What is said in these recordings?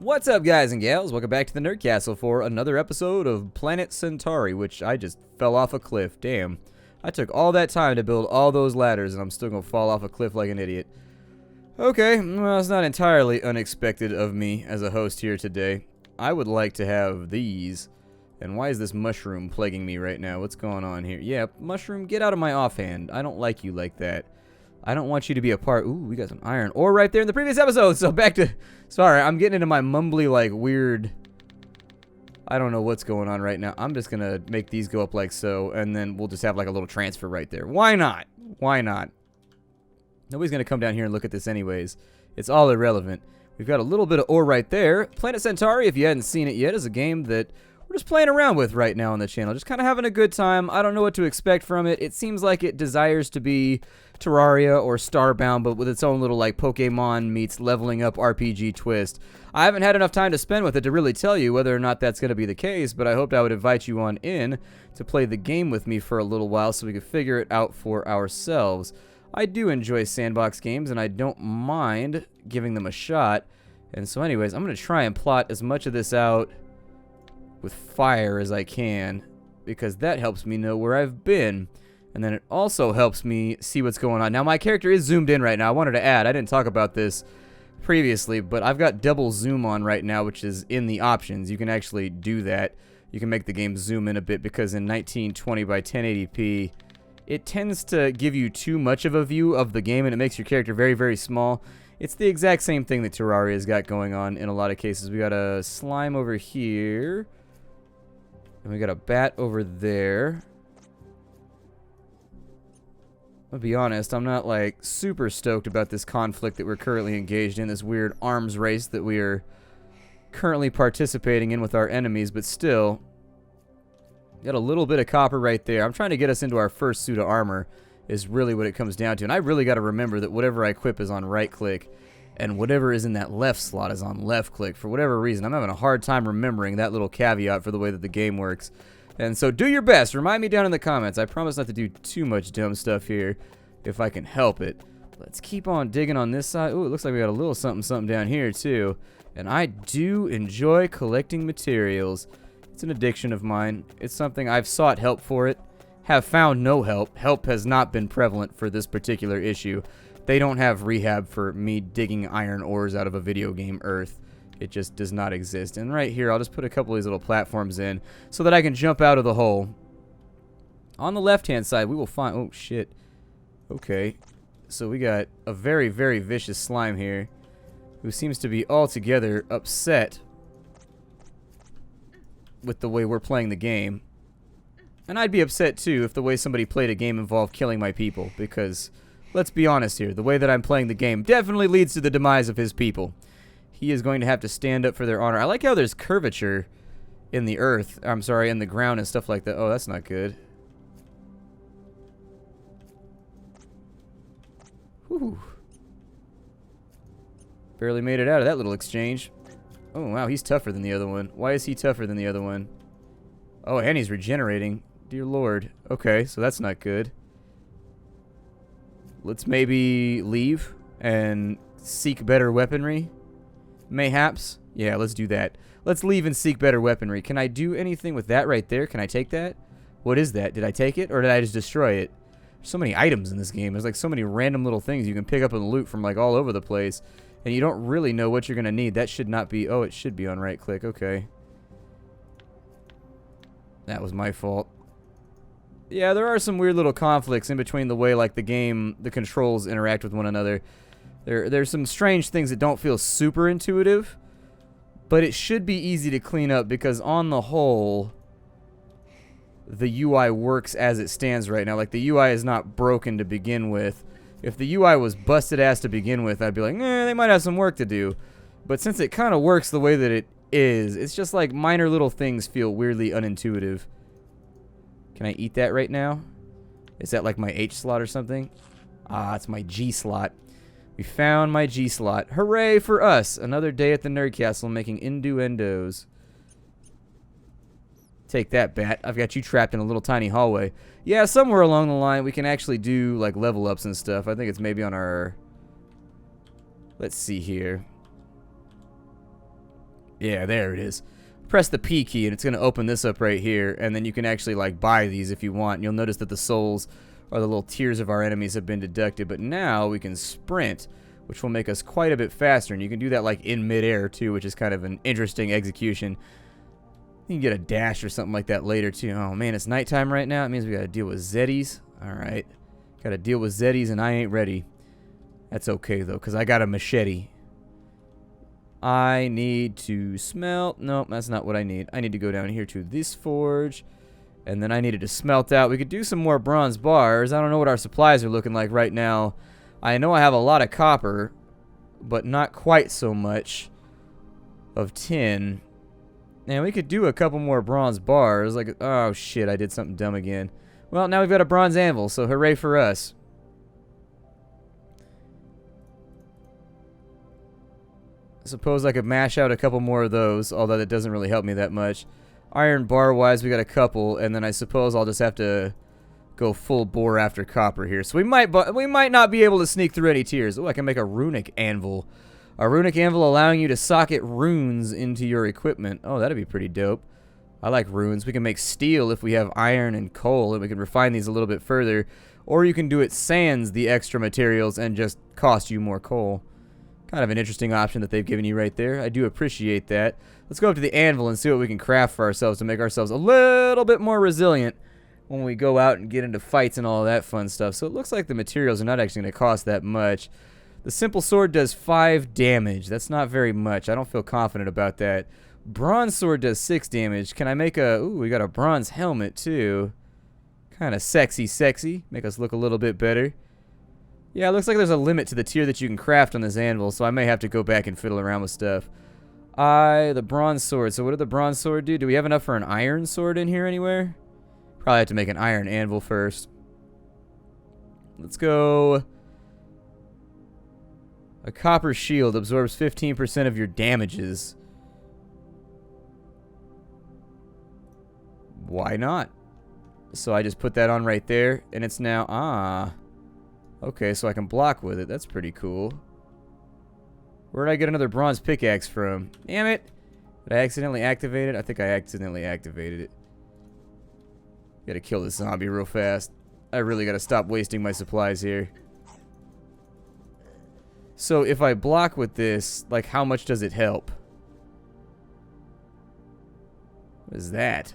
What's up, guys and gals? Welcome back to the Nerd Castle for another episode of Planet Centauri, which I just fell off a cliff. Damn. I took all that time to build all those ladders, and I'm still gonna fall off a cliff like an idiot. Okay, well, it's not entirely unexpected of me as a host here today. I would like to have these. And why is this mushroom plaguing me right now? What's going on here? Yeah, mushroom, get out of my offhand. I don't like you like that. I don't want you to be a part. Ooh, we got some iron ore right there in the previous episode. So back to... Sorry, I'm getting into my mumbly, like, weird... I don't know what's going on right now. I'm just going to make these go up like so. And then we'll just have, like, a little transfer right there. Why not? Why not? Nobody's going to come down here and look at this anyways. It's all irrelevant. We've got a little bit of ore right there. Planet Centauri, if you hadn't seen it yet, is a game that... we're just playing around with right now on the channel. Just kind of having a good time. I don't know what to expect from it. It seems like it desires to be Terraria or Starbound, but with its own little, like, Pokemon meets leveling up RPG twist. I haven't had enough time to spend with it to really tell you whether or not that's going to be the case, but I hoped I would invite you on in to play the game with me for a little while so we could figure it out for ourselves. I do enjoy sandbox games, and I don't mind giving them a shot. And so anyways, I'm going to try and plot as much of this out with fire as I can, because that helps me know where I've been, and then it also helps me see what's going on. Now my character is zoomed in right now. I wanted to add, I didn't talk about this previously, but I've got double zoom on right now, which is in the options. You can actually do that. You can make the game zoom in a bit, because in 1920 by 1080p it tends to give you too much of a view of the game, and it makes your character very, very small. It's the exact same thing that Terraria's got going on in a lot of cases. We got a slime over here. And we got a bat over there. I'll be honest, I'm not, like, super stoked about this conflict that we're currently engaged in, this weird arms race that we are currently participating in with our enemies, but still, got a little bit of copper right there. I'm trying to get us into our first suit of armor is really what it comes down to, and I really got to remember that whatever I equip is on right click, and whatever is in that left slot is on left click. For whatever reason, I'm having a hard time remembering that little caveat for the way that the game works. And so do your best. Remind me down in the comments. I promise not to do too much dumb stuff here if I can help it. Let's keep on digging on this side. Ooh, it looks like we got a little something something down here too. And I do enjoy collecting materials. It's an addiction of mine. It's something I've sought help for it. Have found no help. Help has not been prevalent for this particular issue. They don't have rehab for me digging iron ores out of a video game Earth. It just does not exist. And right here, I'll just put a couple of these little platforms in so that I can jump out of the hole. On the left-hand side, we will find... oh, shit. Okay. So we got a very, very vicious slime here who seems to be altogether upset with the way we're playing the game. And I'd be upset, too, if the way somebody played a game involved killing my people, because... let's be honest here. The way that I'm playing the game definitely leads to the demise of his people. He is going to have to stand up for their honor. I like how there's curvature in the earth. I'm sorry, in the ground and stuff like that. Oh, that's not good. Whew. Barely made it out of that little exchange. Oh, wow, he's tougher than the other one. Why is he tougher than the other one? Oh, and he's regenerating. Dear Lord. Okay, so that's not good. Let's maybe leave and seek better weaponry. Mayhaps. Yeah, let's do that. Let's leave and seek better weaponry. Can I do anything with that right there? Can I take that? What is that? Did I take it or did I just destroy it? There's so many items in this game. There's like so many random little things you can pick up and loot from like all over the place. And you don't really know what you're going to need. That should not be... oh, it should be on right click. Okay. That was my fault. Yeah, there are some weird little conflicts in between the way, like, the game, the controls interact with one another. There's some strange things that don't feel super intuitive, but it should be easy to clean up because, on the whole, the UI works as it stands right now. Like, the UI is not broken to begin with. If the UI was busted ass to begin with, I'd be like, they might have some work to do. But since it kind of works the way that it is, it's just like minor little things feel weirdly unintuitive. Can I eat that right now? Is that like my H slot or something? Ah, it's my G slot. We found my G slot. Hooray for us! Another day at the Nerd Castle making innuendos. Take that, bat. I've got you trapped in a little tiny hallway. Yeah, somewhere along the line we can actually do like level ups and stuff. I think it's maybe on our... let's see here. Yeah, there it is. Press the P key and it's going to open this up right here, and then you can actually like buy these if you want. And you'll notice that the souls or the little tiers of our enemies have been deducted, but now we can sprint, which will make us quite a bit faster, and you can do that like in midair too, which is kind of an interesting execution. You can get a dash or something like that later too. Oh man, it's nighttime right now. It means we got to deal with Zeddies. Alright, got to deal with Zeddies and I ain't ready. That's okay though, because I got a machete. I need to smelt. Nope, that's not what I need. I need to go down here to this forge. And then I needed to smelt out. We could do some more bronze bars. I don't know what our supplies are looking like right now. I know I have a lot of copper, but not quite so much of tin. And we could do a couple more bronze bars. Like, oh shit, I did something dumb again. Well, now we've got a bronze anvil, so hooray for us. I suppose I could mash out a couple more of those, although that doesn't really help me that much. Iron bar wise, we got a couple, and then I suppose I'll just have to go full bore after copper here. So we might not be able to sneak through any tiers. Oh, I can make a runic anvil. A runic anvil allowing you to socket runes into your equipment. Oh, that'd be pretty dope. I like runes. We can make steel if we have iron and coal, and we can refine these a little bit further. Or you can do it sans the extra materials and just cost you more coal. Kind of an interesting option that they've given you right there. I do appreciate that. Let's go up to the anvil and see what we can craft for ourselves to make ourselves a little bit more resilient when we go out and get into fights and all that fun stuff. So it looks like the materials are not actually going to cost that much. The simple sword does 5 damage. That's not very much. I don't feel confident about that. Bronze sword does 6 damage. Can I make a... Ooh, we got a bronze helmet too. Kind of sexy. Make us look a little bit better. Yeah, it looks like there's a limit to the tier that you can craft on this anvil, so I may have to go back and fiddle around with stuff. The bronze sword. So what did the bronze sword do? Do we have enough for an iron sword in here anywhere? Probably have to make an iron anvil first. Let's go. A copper shield absorbs 15% of your damages. Why not? So I just put that on right there, and it's now... Okay, so I can block with it. That's pretty cool. Where did I get another bronze pickaxe from? Damn it! Did I accidentally activate it? I think I accidentally activated it. Gotta kill this zombie real fast. I really gotta stop wasting my supplies here. So if I block with this, like how much does it help? What is that?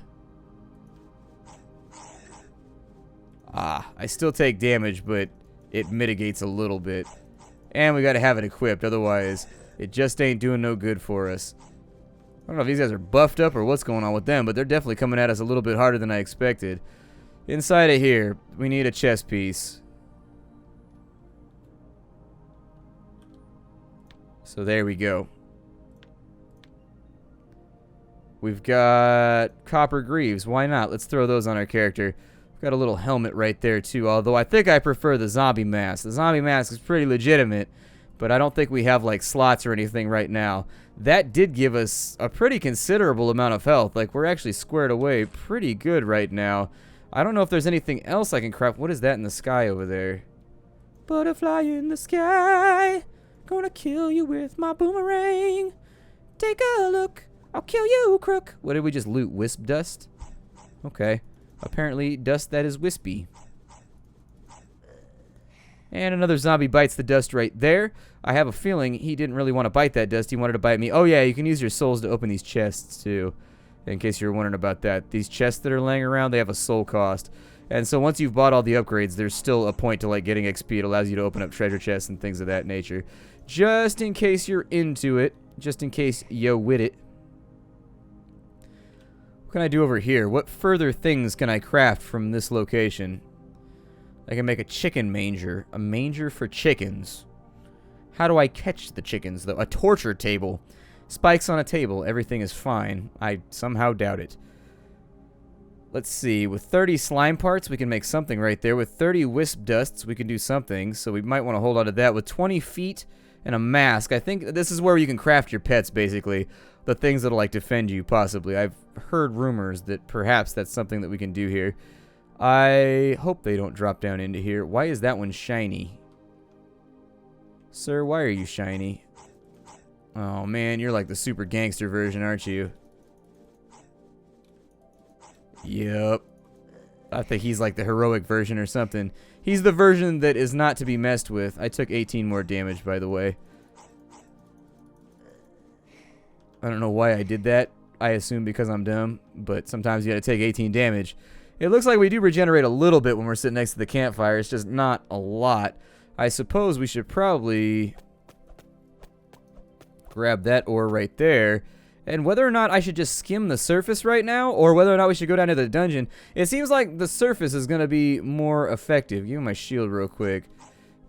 I still take damage, but it mitigates a little bit. And we gotta have it equipped, otherwise it just ain't doing no good for us. I don't know if these guys are buffed up or what's going on with them, but they're definitely coming at us a little bit harder than I expected. Inside of here, we need a chest piece. So there we go. We've got copper greaves. Why not? Let's throw those on our character. Got a little helmet right there too, although I think I prefer the zombie mask. The zombie mask is pretty legitimate, but I don't think we have like slots or anything right now. That did give us a pretty considerable amount of health. Like we're actually squared away pretty good right now. I don't know if there's anything else I can craft. What is that in the sky over there? Butterfly in the sky, gonna kill you with my boomerang. Take a look, I'll kill you, crook. What did we just loot? Wisp dust? Okay. Apparently, dust that is wispy. And another zombie bites the dust right there. I have a feeling he didn't really want to bite that dust. He wanted to bite me. Oh, yeah, you can use your souls to open these chests, too. In case you're wondering about that. These chests that are laying around, they have a soul cost. And so once you've bought all the upgrades, there's still a point to, like, getting XP. It allows you to open up treasure chests and things of that nature. Just in case you're into it. Just in case you with it. What can I do over here? What further things can I craft from this location? I can make a chicken manger. A manger for chickens. How do I catch the chickens, though? A torture table. Spikes on a table. Everything is fine. I somehow doubt it. Let's see. With 30 slime parts, we can make something right there. With 30 wisp dusts, we can do something. So we might want to hold on to that. With 20 feet and a mask, I think this is where you can craft your pets, basically. The things that'll, like, defend you, possibly. I've heard rumors that perhaps that's something that we can do here. I hope they don't drop down into here. Why is that one shiny? Sir, why are you shiny? Oh man, you're like the super gangster version, aren't you? Yep. I think he's like the heroic version or something. He's the version that is not to be messed with. I took 18 more damage, by the way. I don't know why I did that. I assume because I'm dumb, but sometimes you gotta take 18 damage. It looks like we do regenerate a little bit when we're sitting next to the campfire. It's just not a lot. I suppose we should probably grab that ore right there. And whether or not I should just skim the surface right now, or whether or not we should go down to the dungeon, it seems like the surface is going to be more effective. Give me my shield real quick,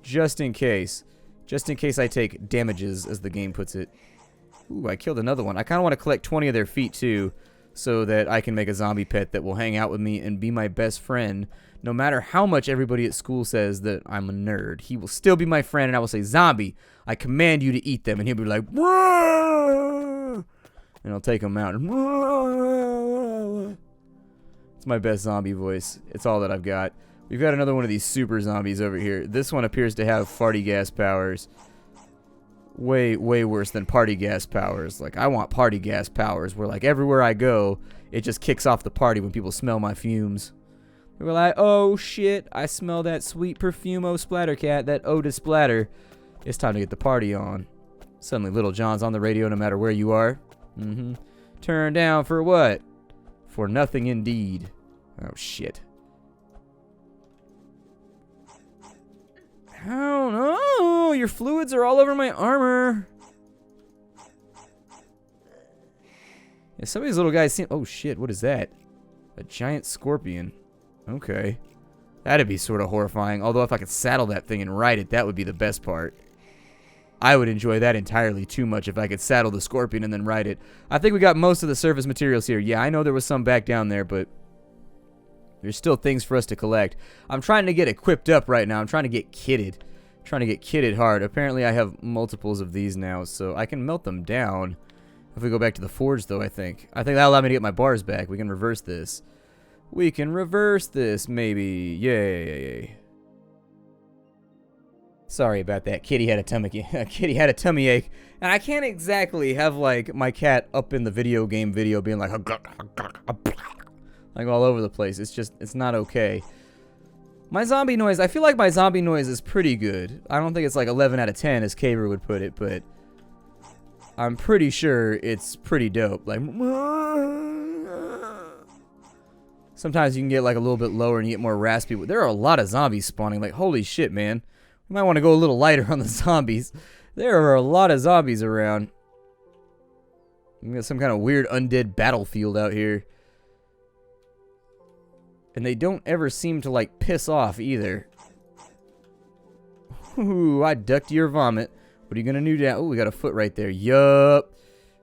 just in case. Just in case I take damages, as the game puts it. Ooh, I killed another one. I kind of want to collect 20 of their feet, too, so that I can make a zombie pet that will hang out with me and be my best friend. No matter how much everybody at school says that I'm a nerd, he will still be my friend, and I will say, "Zombie, I command you to eat them," and he'll be like, "Whoa!" And I'll take him out. It's my best zombie voice. It's all that I've got. We've got another one of these super zombies over here. This one appears to have farty gas powers. Way, way worse than party gas powers. Like, I want party gas powers where, like, everywhere I go, it just kicks off the party when people smell my fumes. They were like, "Oh, shit, I smell that sweet perfume, oh, Splattercat, that ode to splatter. It's time to get the party on." Suddenly, Little John's on the radio no matter where you are. Turn down for what? For nothing indeed. Oh, shit. Oh, no! Your fluids are all over my armor. Yeah, some of these little guys seem... Oh, shit, what is that? A giant scorpion. Okay. That'd be sort of horrifying. Although if I could saddle that thing and ride it, that would be the best part. I would enjoy that entirely too much if I could saddle the scorpion and then ride it. I think we got most of the surface materials here. Yeah, I know there was some back down there, but there's still things for us to collect. I'm trying to get equipped up right now. I'm trying to get kitted. I'm trying to get kitted hard. Apparently I have multiples of these now, so I can melt them down. If we go back to the forge, though, I think that'll allow me to get my bars back. We can reverse this. We can reverse this, maybe. Yay. Sorry about that. Kitty had a tummy ache. And I can't exactly have, like, my cat up in the video game video being like all over the place. It's just, it's not okay. My zombie noise, I feel like my zombie noise is pretty good. I don't think it's like 11 out of 10 as Caver would put it, but I'm pretty sure it's pretty dope. Like, sometimes you can get like a little bit lower and you get more raspy. There are a lot of zombies spawning. Like, holy shit, man. We might want to go a little lighter on the zombies. There are a lot of zombies around. We got some kind of weird undead battlefield out here. And they don't ever seem to, like, piss off either. Ooh, I ducked your vomit. What are you going to do now? Oh, we got a foot right there. Yup.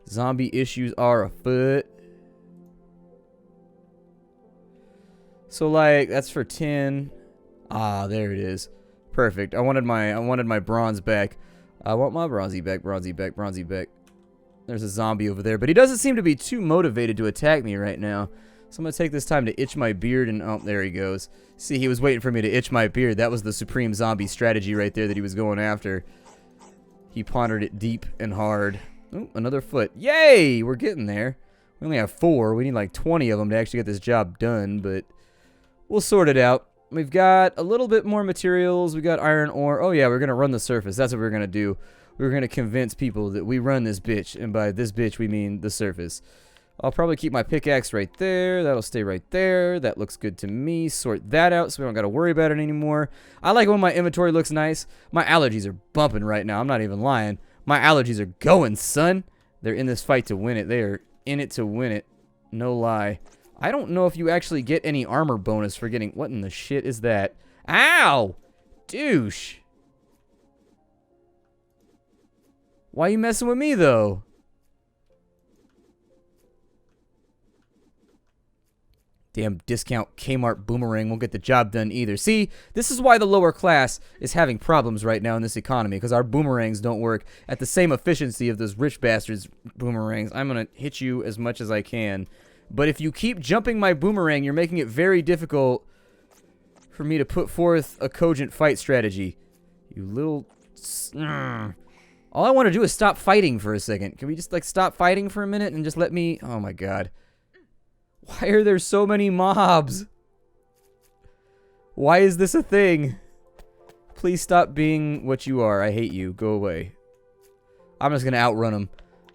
Zombie issues are afoot. So, like, that's for 10. Ah, there it is. Perfect. I wanted my bronze back. I want my bronzy back. There's a zombie over there, but he doesn't seem to be too motivated to attack me right now. So I'm going to take this time to itch my beard and... Oh, there he goes. See, he was waiting for me to itch my beard. That was the supreme zombie strategy right there that he was going after. He pondered it deep and hard. Oh, another foot. Yay! We're getting there. We only have 4. We need like 20 of them to actually get this job done, but we'll sort it out. We've got a little bit more materials. We got iron ore. Oh, yeah, we're going to run the surface. That's what we're going to do. We're going to convince people that we run this bitch, and by this bitch, we mean the surface. I'll probably keep my pickaxe right there. That'll stay right there. That looks good to me. Sort that out so we don't got to worry about it anymore. I like when my inventory looks nice. My allergies are bumping right now. I'm not even lying. My allergies are going, son. They're in this fight to win it. They are in it to win it. No lie. I don't know if you actually get any armor bonus for getting... What in the shit is that? Ow! Douche. Why are you messing with me, though? Damn discount Kmart boomerang won't get the job done either. See, this is why the lower class is having problems right now in this economy, because our boomerangs don't work at the same efficiency of those rich bastards' boomerangs. I'm going to hit you as much as I can. But if you keep jumping my boomerang, you're making it very difficult for me to put forth a cogent fight strategy. You little... All I want to do is stop fighting for a second. Can we just, like, stop fighting for a minute and just let me... Oh, my God. Why are there so many mobs? Why is this a thing? Please stop being what you are. I hate you. Go away. I'm just going to outrun them.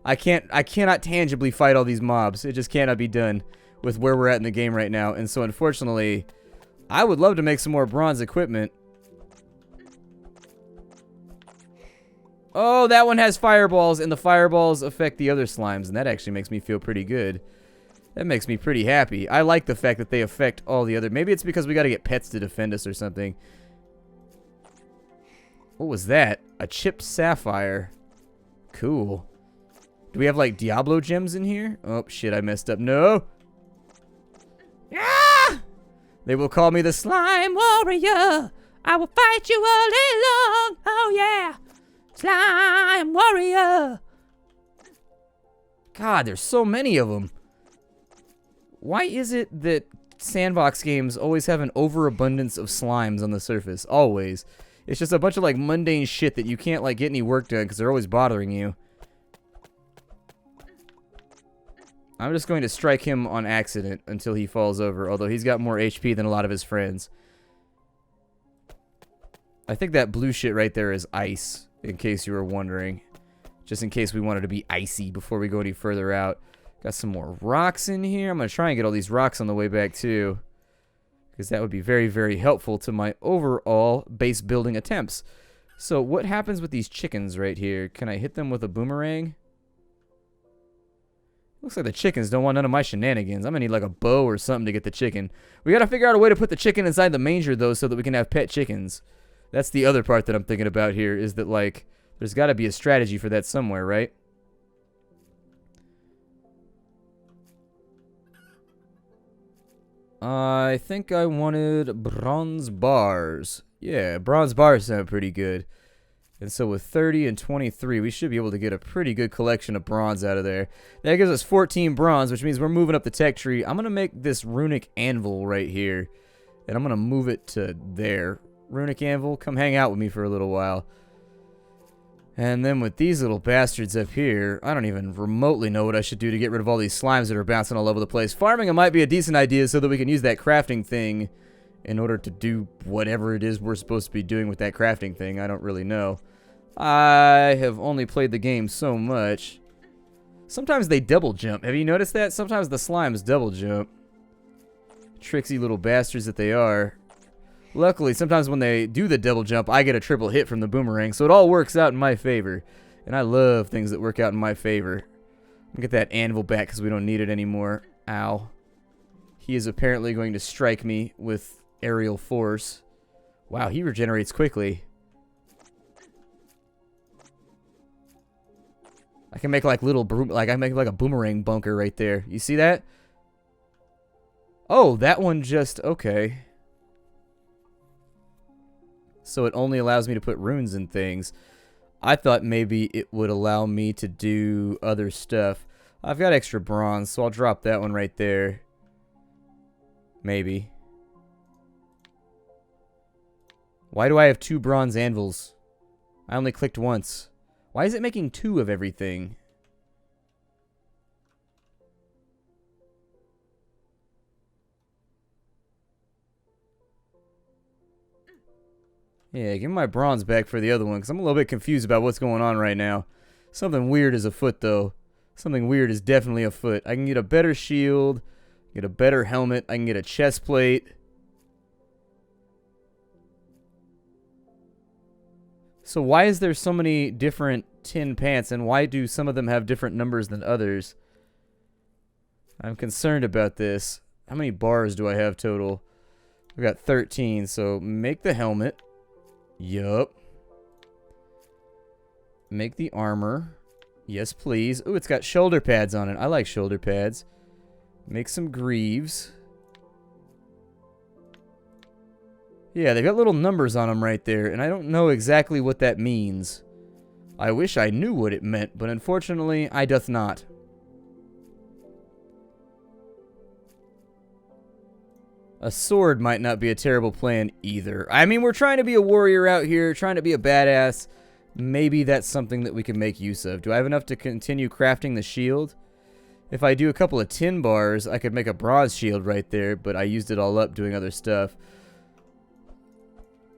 I cannot tangibly fight all these mobs. It just cannot be done with where we're at in the game right now. And so, unfortunately, I would love to make some more bronze equipment. Oh, that one has fireballs, and the fireballs affect the other slimes, and that actually makes me feel pretty good. That makes me pretty happy. I like the fact that they affect all the other... Maybe it's because we gotta get pets to defend us or something. What was that? A chipped sapphire. Cool. Do we have, like, Diablo gems in here? Oh, shit, I messed up. No! Ah! They will call me the Slime Warrior. I will fight you all day long. Oh, yeah. Slime Warrior. God, there's so many of them. Why is it that sandbox games always have an overabundance of slimes on the surface? Always. It's just a bunch of, like, mundane shit that you can't, like, get any work done because they're always bothering you. I'm just going to strike him on accident until he falls over, although he's got more HP than a lot of his friends. I think that blue shit right there is ice, in case you were wondering. Just in case we wanted to be icy before we go any further out. Got some more rocks in here. I'm going to try and get all these rocks on the way back, too. Because that would be very, very helpful to my overall base building attempts. So, what happens with these chickens right here? Can I hit them with a boomerang? Looks like the chickens don't want none of my shenanigans. I'm going to need, like, a bow or something to get the chicken. We got to figure out a way to put the chicken inside the manger, though, so that we can have pet chickens. That's the other part that I'm thinking about here, is that, like, there's got to be a strategy for that somewhere, right? I think I wanted bronze bars. Yeah, bronze bars sound pretty good. And so with 30 and 23, we should be able to get a pretty good collection of bronze out of there. That gives us 14 bronze, which means we're moving up the tech tree. I'm going to make this Runic Anvil right here. And I'm going to move it to there. Runic Anvil, come hang out with me for a little while. And then with these little bastards up here, I don't even remotely know what I should do to get rid of all these slimes that are bouncing all over the place. Farming them might be a decent idea so that we can use that crafting thing in order to do whatever it is we're supposed to be doing with that crafting thing. I don't really know. I have only played the game so much. Sometimes they double jump. Have you noticed that? Sometimes the slimes double jump. Tricksy little bastards that they are. Luckily, sometimes when they do the double jump, I get a triple hit from the boomerang, so it all works out in my favor. And I love things that work out in my favor. I'll get that anvil back because we don't need it anymore. Ow. He is apparently going to strike me with aerial force. Wow, he regenerates quickly. I can make like little, I can make like a boomerang bunker right there. You see that? Oh, that one just, okay. So it only allows me to put runes in things. I thought maybe it would allow me to do other stuff. I've got extra bronze, so I'll drop that one right there. Maybe. Why do I have 2 bronze anvils? I only clicked once. Why is it making 2 of everything? Yeah, give me my bronze back for the other one, because I'm a little bit confused about what's going on right now. Something weird is afoot, though. Something weird is definitely afoot. I can get a better shield, get a better helmet, I can get a chest plate. So why is there so many different tin pants, and why do some of them have different numbers than others? I'm concerned about this. How many bars do I have total? I've got 13, so make the helmet. Yup. Make the armor. Yes, please. Ooh, it's got shoulder pads on it. I like shoulder pads. Make some greaves. Yeah, they've got little numbers on them right there, and I don't know exactly what that means. I wish I knew what it meant, but unfortunately, I doth not. A sword might not be a terrible plan either. I mean, we're trying to be a warrior out here, trying to be a badass. maybe that's something that we can make use of. Do I have enough to continue crafting the shield? If I do a couple of tin bars, I could make a bronze shield right there, but I used it all up doing other stuff.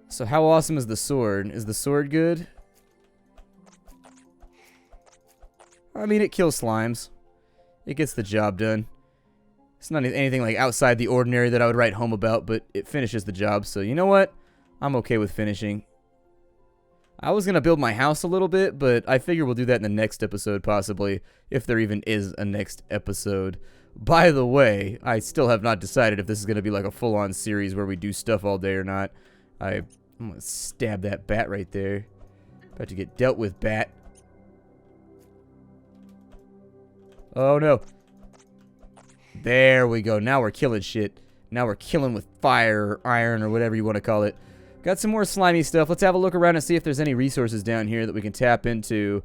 So how awesome is the sword? Is the sword good? I mean, it kills slimes. It gets the job done. It's not anything like outside the ordinary that I would write home about, but it finishes the job. So you know what? I'm okay with finishing. I was going to build my house a little bit, but I figure we'll do that in the next episode possibly, if there even is a next episode. By the way, I still have not decided if this is going to be like a full-on series where we do stuff all day or not. I'm going to stab that bat right there. About to get dealt with, bat. Oh no. There we go. Now we're killing shit. Now we're killing with fire or iron or whatever you want to call it. Got some more slimy stuff. Let's have a look around and see if there's any resources down here that we can tap into.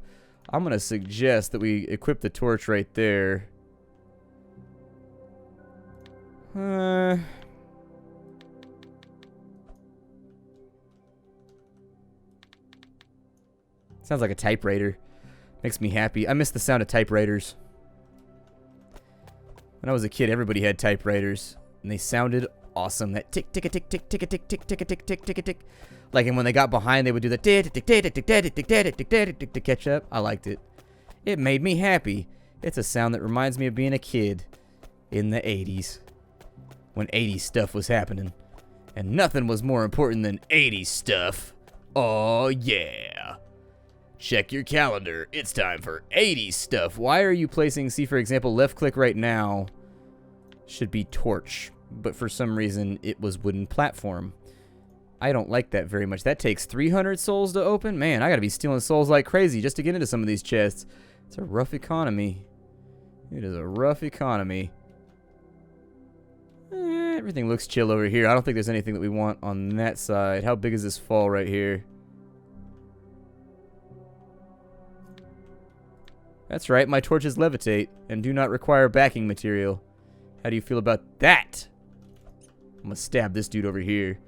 I'm going to suggest that we equip the torch right there. Sounds like a typewriter. Makes me happy. I miss the sound of typewriters. When I was a kid, everybody had typewriters, and they sounded awesome. That tick, tick, a tick, tick, tick, a tick, tick, tick, a tick, tick, tick, a tick. Like, and when they got behind, they would do the tick, tick, tick, tick, tick, tick, tick, tick, tick, tick, tick, to catch up. I liked it. It made me happy. It's a sound that reminds me of being a kid in the 80s, when 80s stuff was happening, and nothing was more important than 80s stuff. Oh yeah. Check your calendar. It's time for 80s stuff. Why are you placing, see for example, left click right now should be torch, but for some reason it was wooden platform. I don't like that very much. That takes 300 souls to open? Man, I gotta be stealing souls like crazy just to get into some of these chests. It's a rough economy. It is a rough economy. Everything looks chill over here. I don't think there's anything that we want on that side. How big is this fall right here? That's right, my torches levitate and do not require backing material. How do you feel about that? I'm gonna stab this dude over here.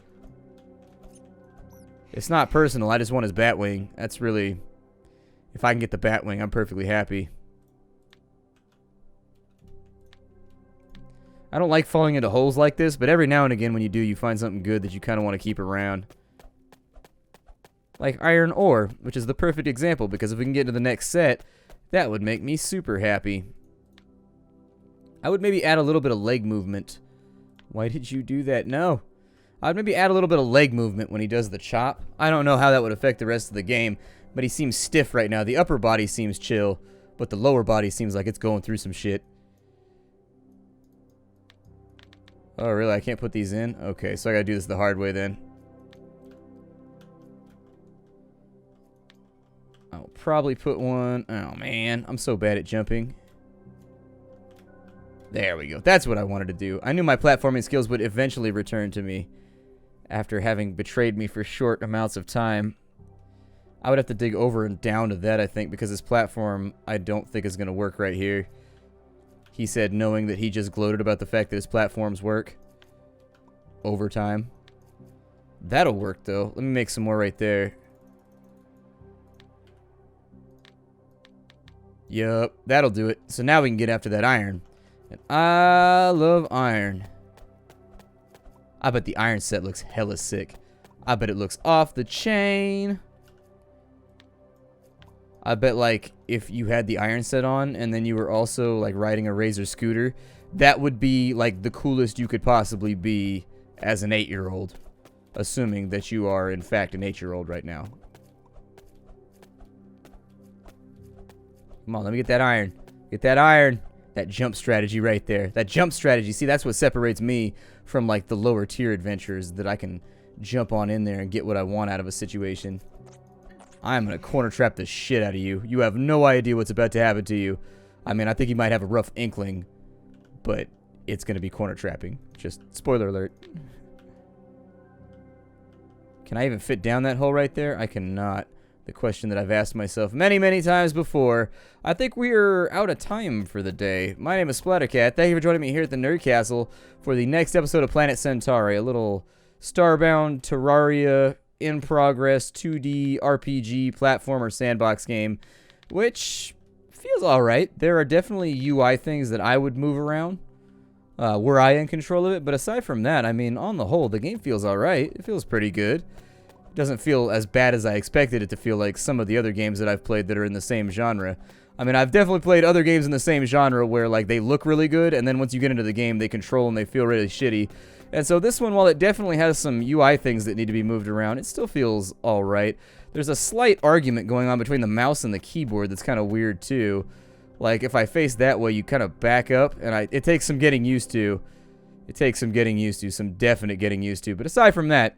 It's not personal, I just want his bat wing. That's really... If I can get the bat wing, I'm perfectly happy. I don't like falling into holes like this, but every now and again when you do, you find something good that you kind of want to keep around. Like iron ore, which is the perfect example, because if we can get into the next set, that would make me super happy. I would maybe add a little bit of leg movement. Why did you do that? No. I'd maybe add a little bit of leg movement when he does the chop. I don't know how that would affect the rest of the game, but he seems stiff right now. The upper body seems chill, but the lower body seems like it's going through some shit. Oh, really? I can't put these in? Okay, so I gotta do this the hard way then. I'll probably put one... Oh, man. I'm so bad at jumping. There we go. That's what I wanted to do. I knew my platforming skills would eventually return to me after having betrayed me for short amounts of time. I would have to dig over and down to that, I think, because this platform I don't think is going to work right here. He said knowing that he just gloated about the fact that his platforms work over time. That'll work, though. Let me make some more right there. Yup, that'll do it. So now we can get after that iron. And I love iron. I bet the iron set looks hella sick. I bet it looks off the chain. I bet, like, if you had the iron set on and then you were also, like, riding a Razor scooter, that would be, like, the coolest you could possibly be as an 8-year-old. Assuming that you are, in fact, an 8-year-old right now. Come on, let me get that iron. Get that iron. That jump strategy right there. That jump strategy. See, that's what separates me from, like, the lower tier adventures, that I can jump on in there and get what I want out of a situation. I'm going to corner trap the shit out of you. You have no idea what's about to happen to you. I mean, I think you might have a rough inkling, but it's going to be corner trapping. Just spoiler alert. Can I even fit down that hole right there? I cannot. The question that I've asked myself many, many times before. I think we are out of time for the day. My name is Splattercat. Thank you for joining me here at the Nerd Castle for the next episode of Planet Centauri. A little Starbound Terraria in-progress 2D RPG platformer sandbox game, which feels alright. There are definitely UI things that I would move around were I in control of it, but aside from that, I mean, on the whole, the game feels alright. It feels pretty good. It doesn't feel as bad as I expected it to feel, like some of the other games that I've played that are in the same genre. I mean, I've definitely played other games in the same genre where, like, they look really good, and then once you get into the game, they control and they feel really shitty. And so this one, while it definitely has some UI things that need to be moved around, it still feels alright. There's a slight argument going on between the mouse and the keyboard that's kind of weird, too. Like, if I face that way, you kind of back up, and it takes some getting used to. It takes some getting used to, some definite getting used to. But aside from that,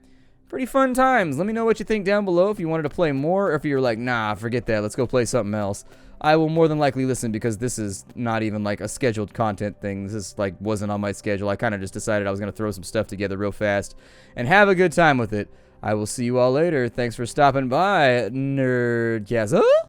pretty fun times. Let me know what you think down below if you wanted to play more, or if you're like, nah, forget that, let's go play something else. I will more than likely listen, because this is not even like a scheduled content thing. This is like wasn't on my schedule. I kind of just decided I was going to throw some stuff together real fast and have a good time with it. I will see you all later. Thanks for stopping by, Nerdgasm.